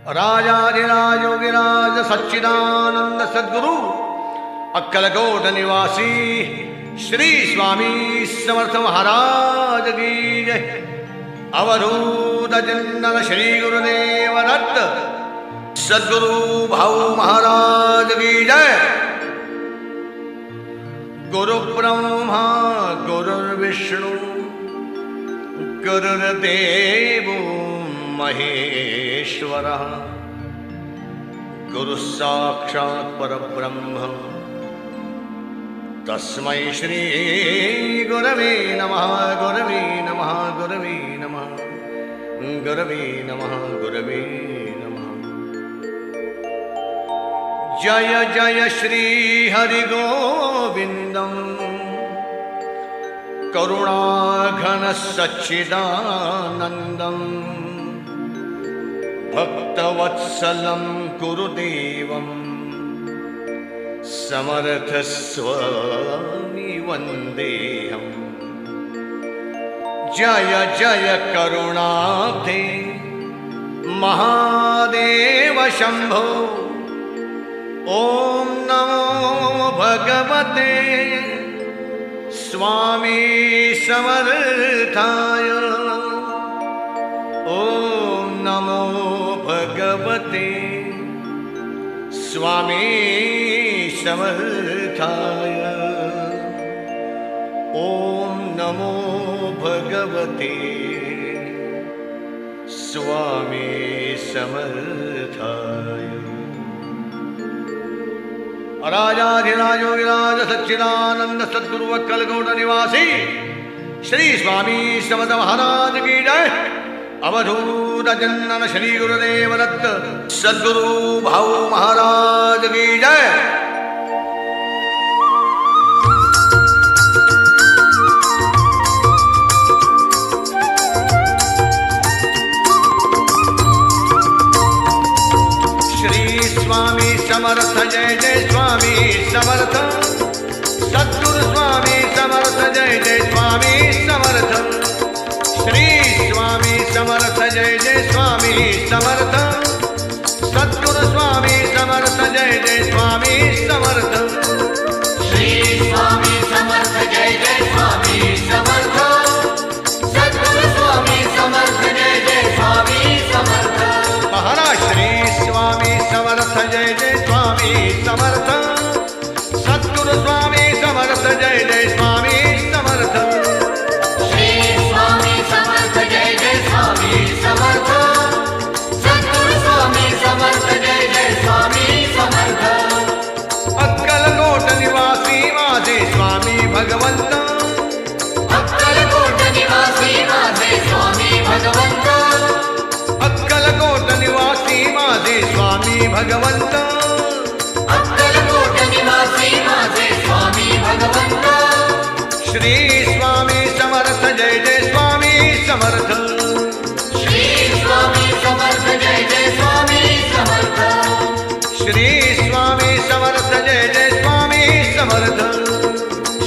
राजाधिराज योगिराज सच्चिदानंद सद्गुरु अक्कलकोट निवासी श्री स्वामी समर्थ महाराज की जय। अवधूत चिंतन श्री गुरुदेव दत्त सद्गुरु भाऊ महाराज की जय। गुरु ब्रह्मा गुरुर्विष्णु गुरुर्देवो महेश्वरः गुरु साक्षात् परब्रह्म तस्मै श्री गुरवे नमः गुरवे नमः गुरवे नमः गुरवे नमः गुरवे नमः। जय जय श्री हरि गोविंदम करुणाघन सच्चिदानंदम भक्तवत्सलं गुरुदेवं समर्थ स्वामी वंदेहम्। जय जय करुणाब्धे महादेव शंभो। ओम नमो भगवते स्वामी समर्थाय। ओम नमो भगवते स्वामी समर्थाय। ओम नमो भगवते स्वामी समर्थाय। राजाधिराज योगिराज सच्चिदानंद सद्गुरु अक्कलकोट निवासी श्री स्वामी समर्थ महाराज की जय। अवधूत चिंतन श्री गुरुदेव दत्त सद्गुरु भाऊ महाराज की जय। श्री स्वामी समर्थ जय जय स्वामी समर्थ सद्गुरु स्वामी समर्थ जय जय स्वामी समर्थ। श्री स्वामी समर्थ जय जय स्वामी समर्थ सद्गुरु स्वामी समर्थ जय जय स्वामी समर्थ। श्री स्वामी समर्थ जय जय स्वामी समर्थ सद्गुरु स्वामी समर्थ जय जय स्वामी समर्थ। महाराज श्री स्वामी समर्थ जय जय स्वामी समर्थ सद्गुरु स्वामी समर्थ जय जय स्वामी समर्थ। श्री स्वामी समर्थ जय जय स्वामी समर्थ सद्गुरु स्वामी समर्थ जय जय स्वामी समर्थ। अक्कलकोट निवासी माझे स्वामी भगवंत। अक्कलकोट निवासी माझे स्वामी भगवंत। अक्कलकोट निवासी माझे स्वामी भगवंत। अक्कलकोट निवासी माझे स्वामी भगवंत। श्री स्वामी समर्थ जय जय स्वामी समर्थ। श्री स्वामी समर्थ जय जय स्वामी समर्थ। श्री स्वामी समर्थ जय जय स्वामी समर्थ।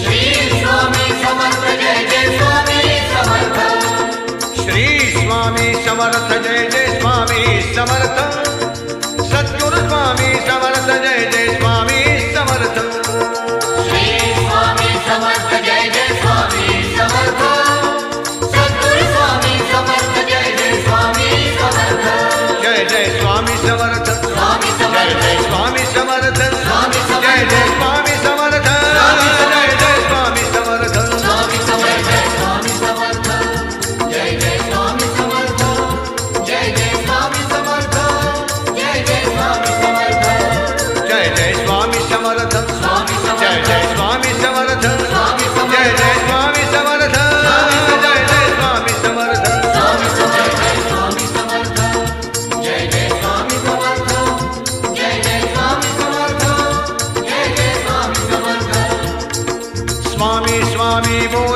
श्री स्वामी समर्थ जय जय स्वामी समर्थ। श्री स्वामी समर्थ जय जय स्वामी समर्थ सद्गुरु स्वामी समर्थ जय जय स्वामी समर्थ। श्री स्वामी समर्थ जय जय स्वामी समर्थ सद्गुरु स्वामी समर्थ जय जय स्वामी समर्थ। जय जय स्वामी समर्थ स्वामी जय समर्थ जय स्वामी समर्थ स्वामी समर्थ जय जय स्वामी समर्थ जय जय स्वामी समर्थ। स्वामी समर्थ स्वामी समर्थ जय जय स्वामी समर्थ जय जय स्वामी समर्थ जय जय स्वामी समर्थ। जय जय स्वामी समर्थ स्वामी समर्थ जय जय स्वामी समर्थ स्वामी समर्थ जय जय स्वामी समर्थ जय जय स्वामी समर्थ। स्वामी समर्थ स्वामी समर्थ जय जय स्वामी समर्थ जय जय स्वामी समर्थ जय जय स्वामी समर्थ। स्वामी स्वामी बोल